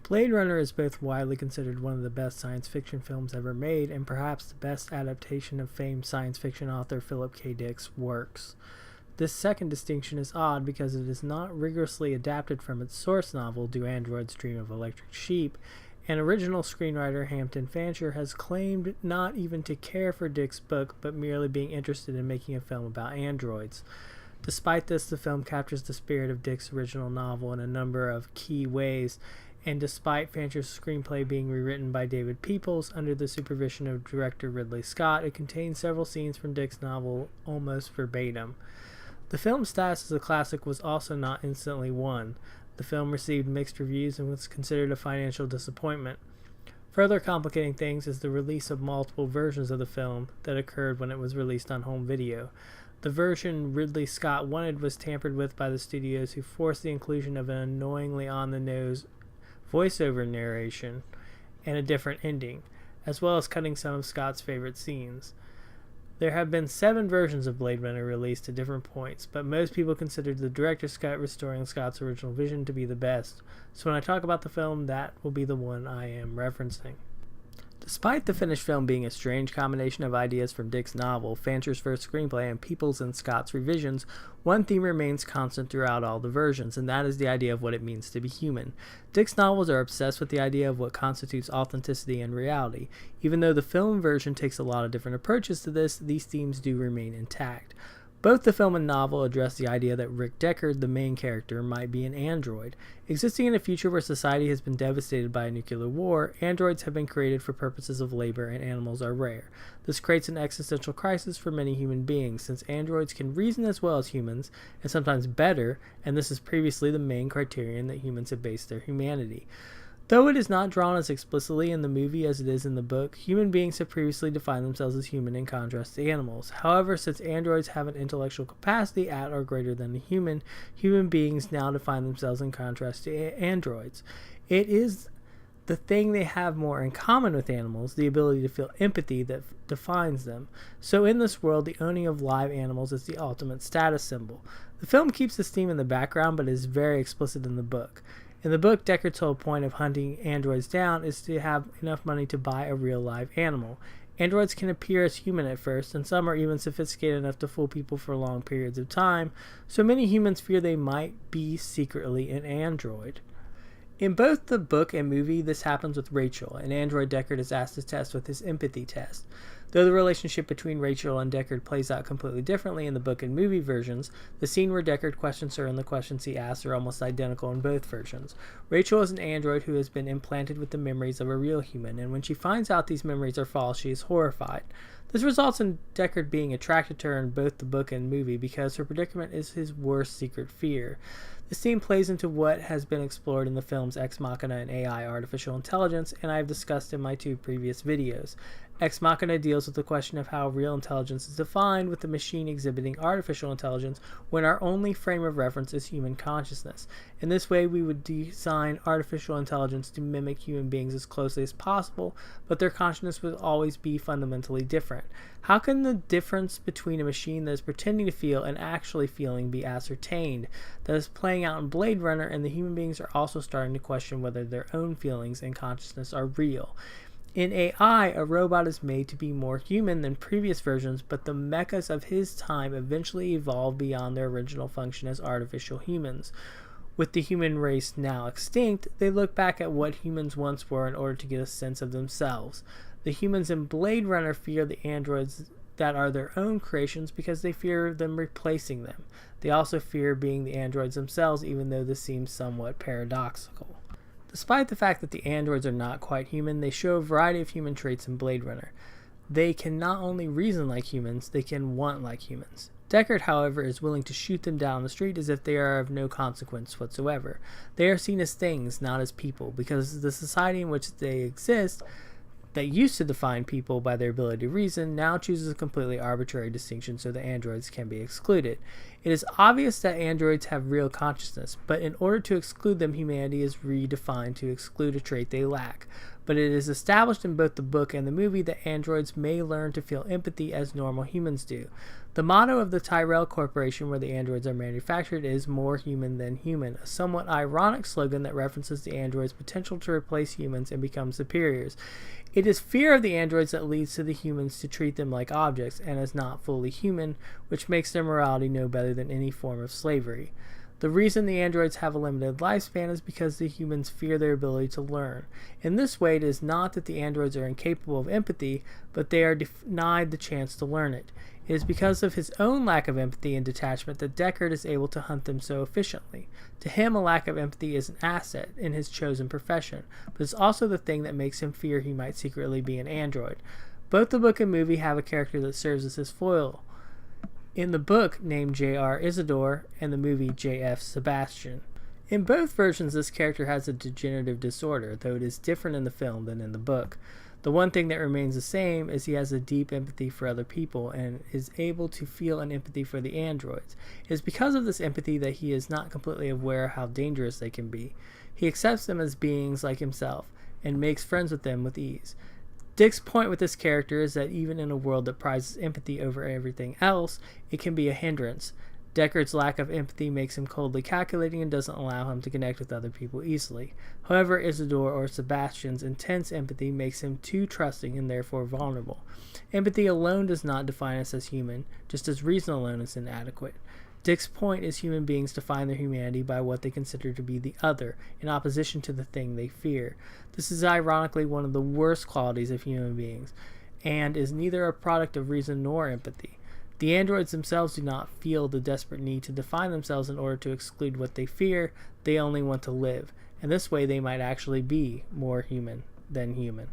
Blade Runner is both widely considered one of the best science fiction films ever made and perhaps the best adaptation of famed science fiction author Philip K. Dick's works. This second distinction is odd because it is not rigorously adapted from its source novel, Do Androids Dream of Electric Sheep, and original screenwriter Hampton Fancher has claimed not even to care for Dick's book, but merely being interested in making a film about androids. Despite this, the film captures the spirit of Dick's original novel in a number of key ways, and despite Fancher's screenplay being rewritten by David Peoples under the supervision of director Ridley Scott, it contains several scenes from Dick's novel almost verbatim. The film's status as a classic was also not instantly won. The film received mixed reviews and was considered a financial disappointment. Further complicating things is the release of multiple versions of the film that occurred when it was released on home video. The version Ridley Scott wanted was tampered with by the studios, who forced the inclusion of an annoyingly on-the-nose voiceover narration and a different ending, as well as cutting some of Scott's favorite scenes. There have been 7 versions of Blade Runner released at different points, but most people consider the director's cut restoring Scott's original vision to be the best, so when I talk about the film, that will be the one I am referencing. Despite the finished film being a strange combination of ideas from Dick's novel, Fancher's first screenplay, and Peoples and Scott's revisions, one theme remains constant throughout all the versions, and that is the idea of what it means to be human. Dick's novels are obsessed with the idea of what constitutes authenticity and reality. Even though the film version takes a lot of different approaches to this, these themes do remain intact. Both the film and novel address the idea that Rick Deckard, the main character, might be an android. Existing in a future where society has been devastated by a nuclear war, androids have been created for purposes of labor and animals are rare. This creates an existential crisis for many human beings, since androids can reason as well as humans, and sometimes better, and this is previously the main criterion that humans have based their humanity. Though it is not drawn as explicitly in the movie as it is in the book, human beings have previously defined themselves as human in contrast to animals. However, since androids have an intellectual capacity at or greater than a human, human beings now define themselves in contrast to androids. It is the thing they have more in common with animals, the ability to feel empathy, that defines them. So in this world, the owning of live animals is the ultimate status symbol. The film keeps this theme in the background, but is very explicit in the book. In the book, Deckard's whole point of hunting androids down is to have enough money to buy a real live animal. Androids can appear as human at first, and some are even sophisticated enough to fool people for long periods of time, so many humans fear they might be secretly an android. In both the book and movie, this happens with Rachel, an android Deckard is asked to test with his empathy test. Though the relationship between Rachel and Deckard plays out completely differently in the book and movie versions, the scene where Deckard questions her and the questions he asks are almost identical in both versions. Rachel is an android who has been implanted with the memories of a real human, and when she finds out these memories are false, she is horrified. This results in Deckard being attracted to her in both the book and movie because her predicament is his worst secret fear. This theme plays into what has been explored in the films Ex Machina and AI Artificial Intelligence, and I have discussed in my 2 previous videos. Ex Machina deals with the question of how real intelligence is defined, with the machine exhibiting artificial intelligence when our only frame of reference is human consciousness. In this way, we would design artificial intelligence to mimic human beings as closely as possible, but their consciousness would always be fundamentally different. How can the difference between a machine that is pretending to feel and actually feeling be ascertained? That is playing out in Blade Runner, and the human beings are also starting to question whether their own feelings and consciousness are real. In AI, a robot is made to be more human than previous versions, but the mechas of his time eventually evolved beyond their original function as artificial humans. With the human race now extinct, they look back at what humans once were in order to get a sense of themselves. The humans in Blade Runner fear the androids that are their own creations because they fear them replacing them. They also fear being the androids themselves, even though this seems somewhat paradoxical. Despite the fact that the androids are not quite human, they show a variety of human traits in Blade Runner. They can not only reason like humans, they can want like humans. Deckard, however, is willing to shoot them down the street as if they are of no consequence whatsoever. They are seen as things, not as people, because the society in which they exist, that used to define people by their ability to reason, now chooses a completely arbitrary distinction so the androids can be excluded. It is obvious that androids have real consciousness, but in order to exclude them, humanity is redefined to exclude a trait they lack. But it is established in both the book and the movie that androids may learn to feel empathy as normal humans do. The motto of the Tyrell Corporation, where the androids are manufactured, is "more human than human," a somewhat ironic slogan that references the androids' potential to replace humans and become superiors. It is fear of the androids that leads to the humans to treat them like objects and as not fully human, which makes their morality no better than any form of slavery. The reason the androids have a limited lifespan is because the humans fear their ability to learn. In this way, it is not that the androids are incapable of empathy, but they are denied the chance to learn it. It is because of his own lack of empathy and detachment that Deckard is able to hunt them so efficiently. To him, a lack of empathy is an asset in his chosen profession, but it's also the thing that makes him fear he might secretly be an android. Both the book and movie have a character that serves as his foil. In the book, named J.R. Isidore, and the movie J.F. Sebastian. In both versions, this character has a degenerative disorder, though it is different in the film than in the book. The one thing that remains the same is he has a deep empathy for other people and is able to feel an empathy for the androids. It is because of this empathy that he is not completely aware how dangerous they can be. He accepts them as beings like himself and makes friends with them with ease. Dick's point with this character is that even in a world that prizes empathy over everything else, it can be a hindrance. Deckard's lack of empathy makes him coldly calculating and doesn't allow him to connect with other people easily. However, Isidore or Sebastian's intense empathy makes him too trusting and therefore vulnerable. Empathy alone does not define us as human, just as reason alone is inadequate. Dick's point is human beings define their humanity by what they consider to be the other, in opposition to the thing they fear. This is ironically one of the worst qualities of human beings, and is neither a product of reason nor empathy. The androids themselves do not feel the desperate need to define themselves in order to exclude what they fear, they only want to live, and this way they might actually be more human than human.